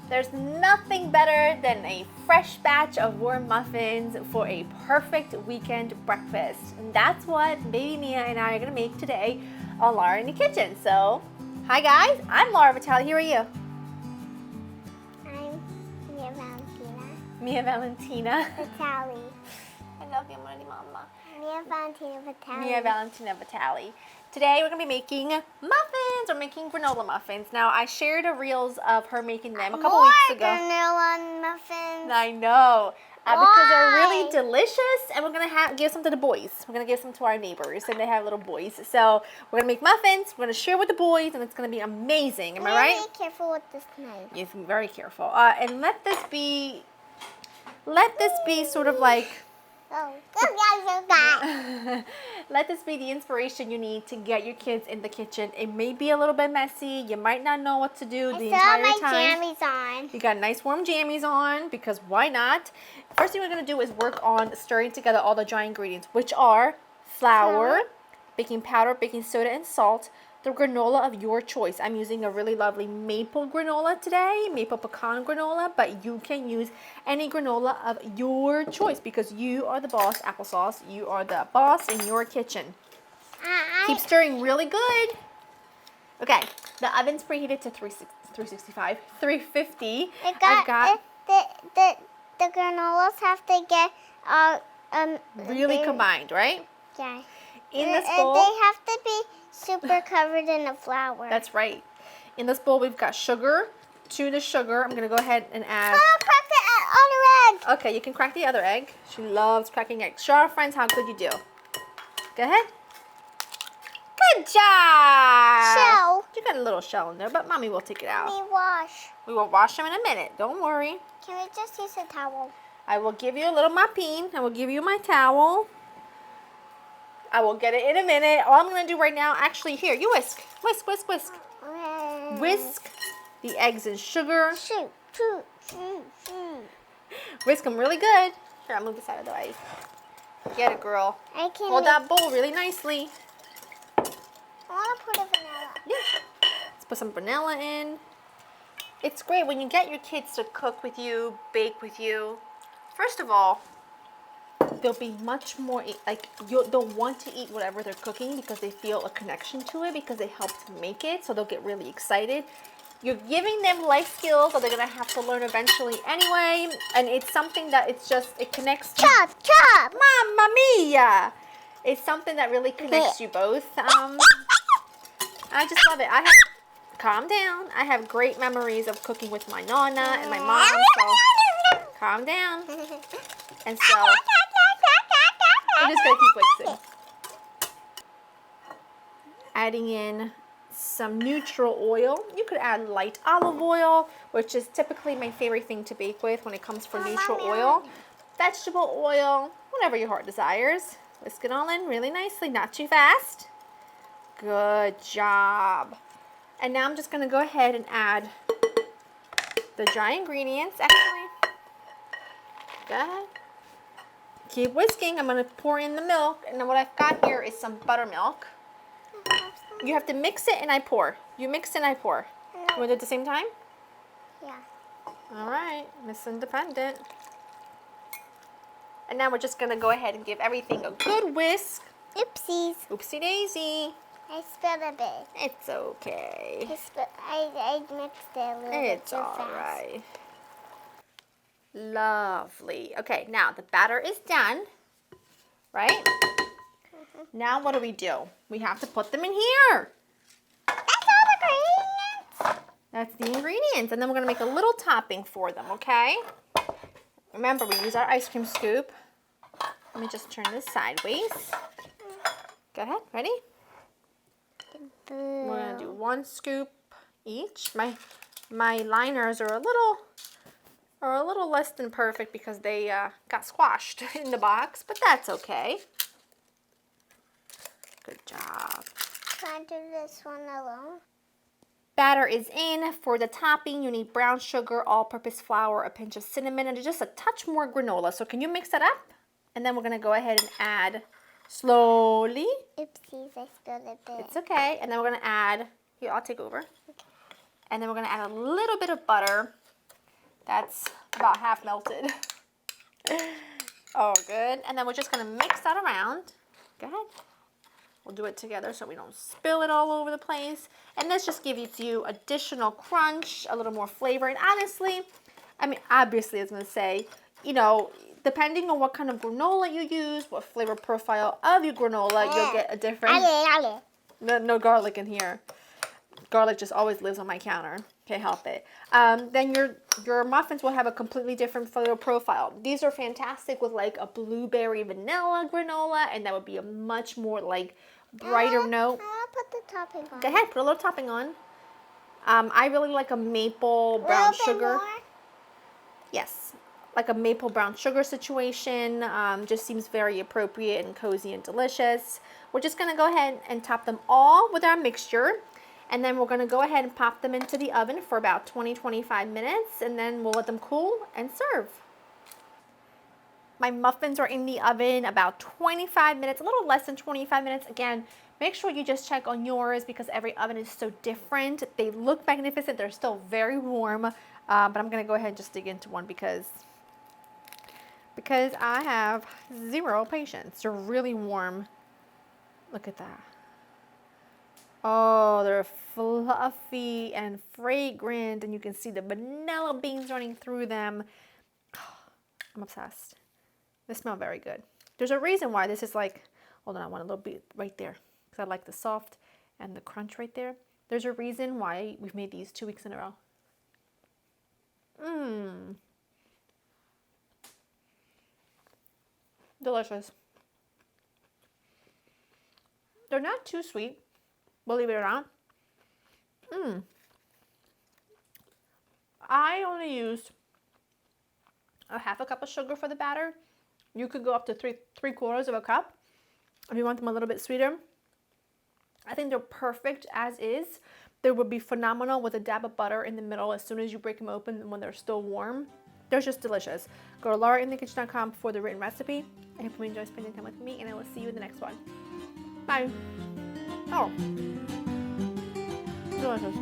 There's nothing better than a fresh batch of warm muffins for a perfect weekend breakfast. And that's what baby Mia and I are gonna make today on Laura in the Kitchen. So, hi guys, I'm Laura Vitale. Who are you? I'm Mia Valentina. Mia Valentina. Vitale. I love you, Mama. Mia Valentina Vitale. Mia Valentina Vitale. Today we're going to be making muffins, or making granola muffins. Now, I shared a reels of her making them a couple weeks ago. Granola muffins. I know. Because they're really delicious, and we're going to give some to the boys. We're going to give some to our neighbors, and they have little boys. So we're going to make muffins, we're going to share with the boys, and it's going to be amazing. Am I right? Be careful with this knife. Yes, be very careful. And let this be sort of like... Let this be the inspiration you need to get your kids in the kitchen. It may be a little bit messy. You might not know what to do the entire time. I still have my jammies on. You got nice warm jammies on, because why not? First thing we're going to do is work on stirring together all the dry ingredients, which are flour, baking powder, baking soda, and salt. The granola of your choice. I'm using a really lovely maple granola today, maple pecan granola, but you can use any granola of your choice because you are the boss, applesauce. You are the boss in your kitchen. Keep stirring really good. Okay, the oven's preheated to 350. The granolas have to get really combined, right? Yeah. In this bowl, they have to be super covered in the flour. That's right. In this bowl, we've got sugar. To the sugar, I'm going to go ahead and add... Oh, crack the other egg. Okay, you can crack the other egg. She loves cracking eggs. Show our friends how good you do. Go ahead. Good job. Shell. You got a little shell in there, but Mommy will take it out. Let me wash. We will wash them in a minute. Don't worry. Can we just use a towel? I will give you a little mopping. I will give you my towel. I will get it in a minute. All I'm going to do right now, actually, here, you whisk. Whisk, whisk, whisk. Whisk the eggs and sugar. Shoot. Whisk them really good. Here, I'll move this out of the way. Get it, girl. Hold that bowl really nicely. I want to put a vanilla. Yeah. Let's put some vanilla in. It's great when you get your kids to cook with you, bake with you. First of all, they'll be much more, like, they'll want to eat whatever they're cooking because they feel a connection to it because they helped make it, so they'll get really excited. You're giving them life skills that they're going to have to learn eventually anyway, and it's something that it connects. Chop! Mamma mia! It's something that really connects you both. I just love it. Calm down. I have great memories of cooking with my nonna and my mom, so calm down. And so, we're just going to keep whipping. Adding in some neutral oil. You could add light olive oil, which is typically my favorite thing to bake with when it comes for neutral oil. Vegetable oil, whatever your heart desires. Whisk it all in really nicely, not too fast. Good job. And now I'm just going to go ahead and add the dry ingredients. Actually, go ahead. Keep whisking. I'm going to pour in the milk. And then what I've got here is some buttermilk. You have to mix it and I pour. You mix and I pour. You want to do it at the same time? Yeah. All right. Miss Independent. And now we're just going to go ahead and give everything a good whisk. Oopsies. Oopsie daisy. I spilled a bit. It's okay. I mixed it a little bit too fast. It's all right. Lovely. Okay, now the batter is done, right? Now what do? We have to put them in here. That's all the ingredients. That's the ingredients. And then we're going to make a little topping for them, okay? Remember, we use our ice cream scoop. Let me just turn this sideways. Go ahead. Ready? We're going to do 1 scoop each. My liners are a little less than perfect because they got squashed in the box, but that's okay. Good job. Can I do this one alone? Batter is in. For the topping, you need brown sugar, all-purpose flour, a pinch of cinnamon, and just a touch more granola. So can you mix that up? And then we're going to go ahead and add slowly. Oopsies, I spilled a bit. It's okay. And then we're going to add, here, I'll take over. Okay. And then we're going to add a little bit of butter. That's about half melted. Oh, good. And then we're just gonna mix that around. Go ahead. We'll do it together so we don't spill it all over the place. And this just gives you additional crunch, a little more flavor. And honestly, I mean, obviously, I was gonna say, you know, depending on what kind of granola you use, what flavor profile of your granola, you'll get a different. No garlic in here. Garlic just always lives on my counter. Can't help it. Then your muffins will have a completely different flavor profile. These are fantastic with like a blueberry vanilla granola, and that would be a much more like brighter note. I want to put the topping on. Go ahead, put a little topping on. I really like a maple brown sugar. More? Yes, like a maple brown sugar situation. Just seems very appropriate and cozy and delicious. We're just gonna go ahead and top them all with our mixture. And then we're gonna go ahead and pop them into the oven for about 20-25 minutes, and then we'll let them cool and serve. My muffins are in the oven about 25 minutes, a little less than 25 minutes. Again, make sure you just check on yours because every oven is so different. They look magnificent, they're still very warm, but I'm gonna go ahead and just dig into one because I have zero patience. They're really warm. Look at that. Oh, they're fluffy and fragrant, and you can see the vanilla beans running through them. I'm obsessed. They smell very good. There's a reason why this is like, hold on, I want a little bit right there, because I like the soft and the crunch right there. There's a reason why we've made these 2 weeks in a row. Delicious. They're not too sweet, believe it or not. I only used a half a cup of sugar for the batter. You could go up to three-quarters of a cup if you want them a little bit sweeter. I think they're perfect as is. They would be phenomenal with a dab of butter in the middle as soon as you break them open and when they're still warm. They're just delicious. Go to laurainthekitchen.com for the written recipe. I hope you enjoy spending time with me, and I will see you in the next one. Bye. Oh, delicious.